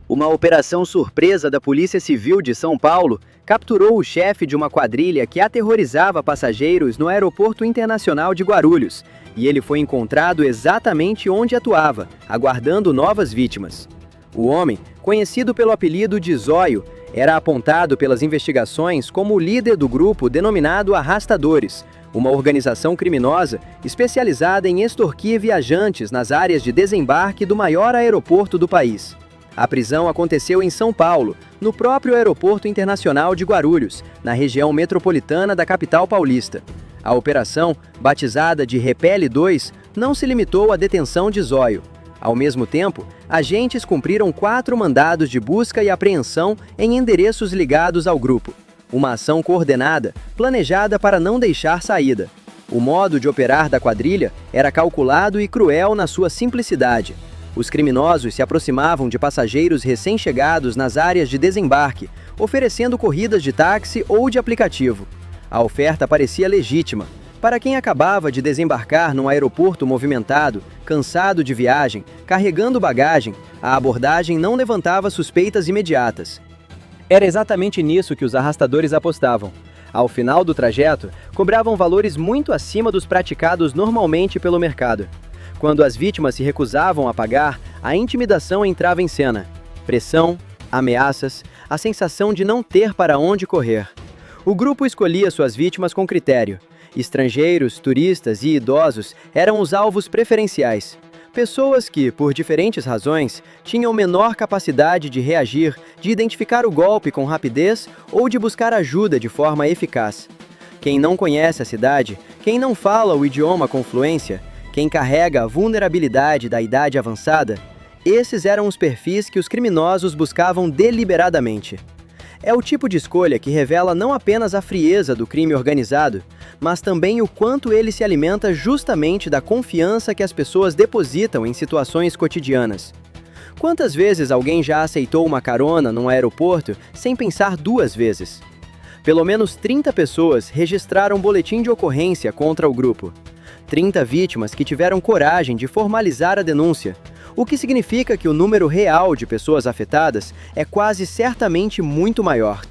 Uma operação surpresa da Polícia Civil de São Paulo capturou o chefe de uma quadrilha que aterrorizava passageiros no Aeroporto Internacional de Guarulhos, e ele foi encontrado exatamente onde atuava, aguardando novas vítimas. O homem, conhecido pelo apelido de Zóio, era apontado pelas investigações como o líder do grupo denominado Arrastadores, uma organização criminosa especializada em extorquir viajantes nas áreas de desembarque do maior aeroporto do país. A prisão aconteceu em São Paulo, no próprio Aeroporto Internacional de Guarulhos, na região metropolitana da capital paulista. A operação, batizada de Repele 2, não se limitou à detenção de Zóio. Ao mesmo tempo, agentes cumpriram 4 mandados de busca e apreensão em endereços ligados ao grupo. Uma ação coordenada, planejada para não deixar saída. O modo de operar da quadrilha era calculado e cruel na sua simplicidade. Os criminosos se aproximavam de passageiros recém-chegados nas áreas de desembarque, oferecendo corridas de táxi ou de aplicativo. A oferta parecia legítima. Para quem acabava de desembarcar num aeroporto movimentado, cansado de viagem, carregando bagagem, a abordagem não levantava suspeitas imediatas. Era exatamente nisso que os arrastadores apostavam. Ao final do trajeto, cobravam valores muito acima dos praticados normalmente pelo mercado. Quando as vítimas se recusavam a pagar, a intimidação entrava em cena. Pressão, ameaças, a sensação de não ter para onde correr. O grupo escolhia suas vítimas com critério. Estrangeiros, turistas e idosos eram os alvos preferenciais. Pessoas que, por diferentes razões, tinham menor capacidade de reagir, de identificar o golpe com rapidez ou de buscar ajuda de forma eficaz. Quem não conhece a cidade, quem não fala o idioma com fluência, quem carrega a vulnerabilidade da idade avançada, esses eram os perfis que os criminosos buscavam deliberadamente. É o tipo de escolha que revela não apenas a frieza do crime organizado, mas também o quanto ele se alimenta justamente da confiança que as pessoas depositam em situações cotidianas. Quantas vezes alguém já aceitou uma carona num aeroporto sem pensar 2 vezes? Pelo menos 30 pessoas registraram um boletim de ocorrência contra o grupo. 30 vítimas que tiveram coragem de formalizar a denúncia, o que significa que o número real de pessoas afetadas é quase certamente muito maior.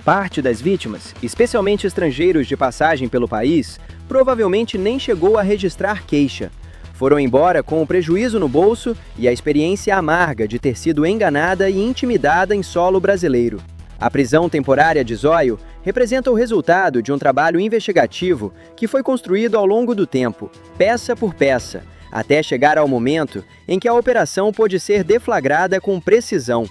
Parte das vítimas, especialmente estrangeiros de passagem pelo país, provavelmente nem chegou a registrar queixa. Foram embora com o prejuízo no bolso e a experiência amarga de ter sido enganada e intimidada em solo brasileiro. A prisão temporária de Zóio representa o resultado de um trabalho investigativo que foi construído ao longo do tempo, peça por peça, até chegar ao momento em que a operação pôde ser deflagrada com precisão.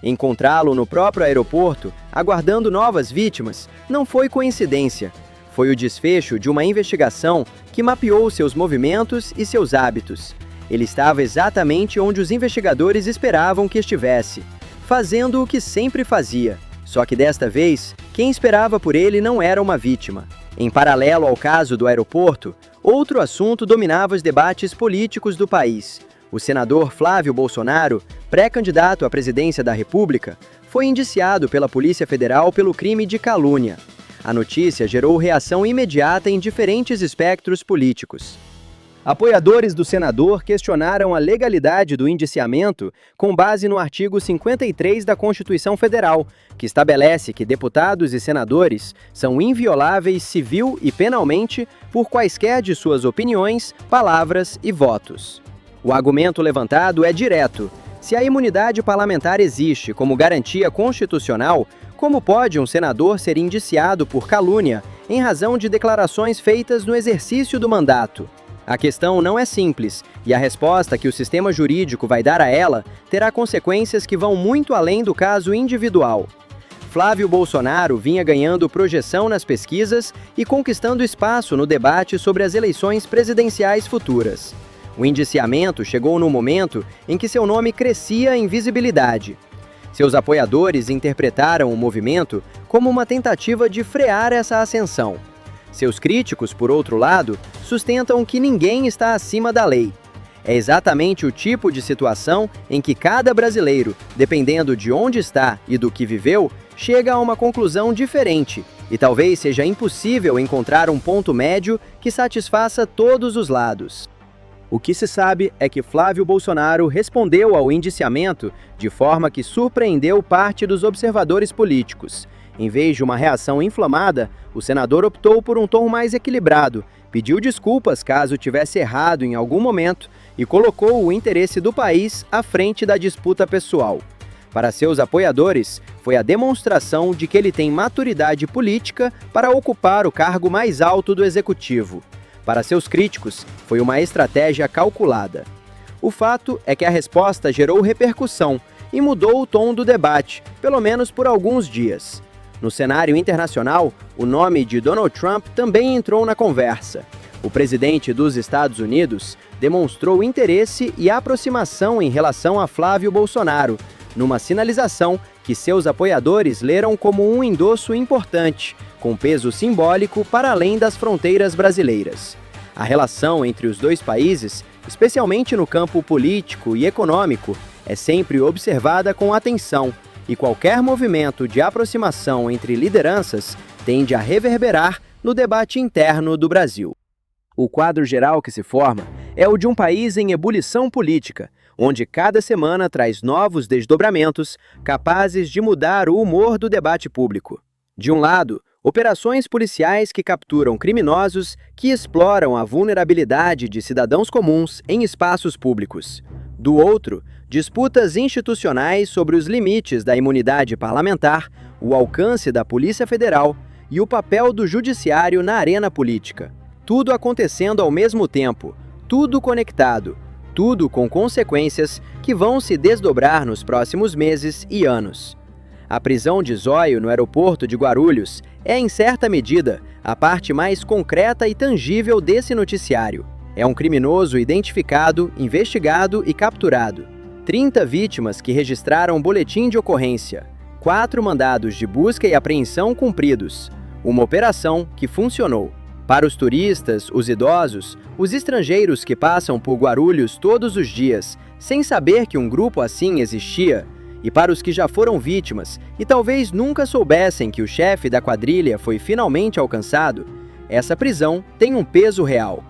Encontrá-lo no próprio aeroporto, aguardando novas vítimas, não foi coincidência. Foi o desfecho de uma investigação que mapeou seus movimentos e seus hábitos. Ele estava exatamente onde os investigadores esperavam que estivesse, fazendo o que sempre fazia. Só que desta vez, quem esperava por ele não era uma vítima. Em paralelo ao caso do aeroporto, outro assunto dominava os debates políticos do país. O senador Flávio Bolsonaro, pré-candidato à presidência da República, foi indiciado pela Polícia Federal pelo crime de calúnia. A notícia gerou reação imediata em diferentes espectros políticos. Apoiadores do senador questionaram a legalidade do indiciamento com base no artigo 53 da Constituição Federal, que estabelece que deputados e senadores são invioláveis civil e penalmente por quaisquer de suas opiniões, palavras e votos. O argumento levantado é direto. Se a imunidade parlamentar existe como garantia constitucional, como pode um senador ser indiciado por calúnia em razão de declarações feitas no exercício do mandato? A questão não é simples, e a resposta que o sistema jurídico vai dar a ela terá consequências que vão muito além do caso individual. Flávio Bolsonaro vinha ganhando projeção nas pesquisas e conquistando espaço no debate sobre as eleições presidenciais futuras. O indiciamento chegou no momento em que seu nome crescia em visibilidade. Seus apoiadores interpretaram o movimento como uma tentativa de frear essa ascensão. Seus críticos, por outro lado, sustentam que ninguém está acima da lei. É exatamente o tipo de situação em que cada brasileiro, dependendo de onde está e do que viveu, chega a uma conclusão diferente, e talvez seja impossível encontrar um ponto médio que satisfaça todos os lados. O que se sabe é que Flávio Bolsonaro respondeu ao indiciamento de forma que surpreendeu parte dos observadores políticos. Em vez de uma reação inflamada, o senador optou por um tom mais equilibrado, pediu desculpas caso tivesse errado em algum momento e colocou o interesse do país à frente da disputa pessoal. Para seus apoiadores, foi a demonstração de que ele tem maturidade política para ocupar o cargo mais alto do executivo. Para seus críticos, foi uma estratégia calculada. O fato é que a resposta gerou repercussão e mudou o tom do debate, pelo menos por alguns dias. No cenário internacional, o nome de Donald Trump também entrou na conversa. O presidente dos Estados Unidos demonstrou interesse e aproximação em relação a Flávio Bolsonaro, numa sinalização que seus apoiadores leram como um endosso importante, com peso simbólico para além das fronteiras brasileiras. A relação entre os dois países, especialmente no campo político e econômico, é sempre observada com atenção, e qualquer movimento de aproximação entre lideranças tende a reverberar no debate interno do Brasil. O quadro geral que se forma é o de um país em ebulição política, onde cada semana traz novos desdobramentos capazes de mudar o humor do debate público. De um lado, operações policiais que capturam criminosos que exploram a vulnerabilidade de cidadãos comuns em espaços públicos. Do outro, disputas institucionais sobre os limites da imunidade parlamentar, o alcance da Polícia Federal e o papel do Judiciário na arena política. Tudo acontecendo ao mesmo tempo, tudo conectado, tudo com consequências que vão se desdobrar nos próximos meses e anos. A prisão de Zóio no aeroporto de Guarulhos é, em certa medida, a parte mais concreta e tangível desse noticiário. É um criminoso identificado, investigado e capturado. 30 vítimas que registraram boletim de ocorrência. 4 mandados de busca e apreensão cumpridos. Uma operação que funcionou. Para os turistas, os idosos, os estrangeiros que passam por Guarulhos todos os dias, sem saber que um grupo assim existia, e para os que já foram vítimas e talvez nunca soubessem que o chefe da quadrilha foi finalmente alcançado, essa prisão tem um peso real.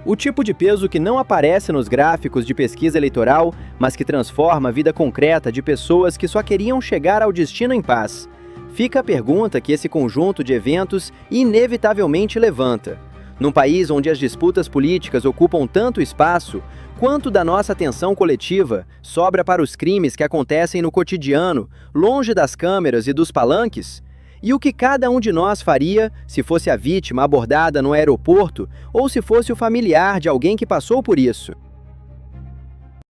O tipo de peso que não aparece nos gráficos de pesquisa eleitoral, mas que transforma a vida concreta de pessoas que só queriam chegar ao destino em paz. Fica a pergunta que esse conjunto de eventos inevitavelmente levanta. Num país onde as disputas políticas ocupam tanto espaço, quanto da nossa atenção coletiva sobra para os crimes que acontecem no cotidiano, longe das câmeras e dos palanques? E o que cada um de nós faria se fosse a vítima abordada no aeroporto ou se fosse o familiar de alguém que passou por isso?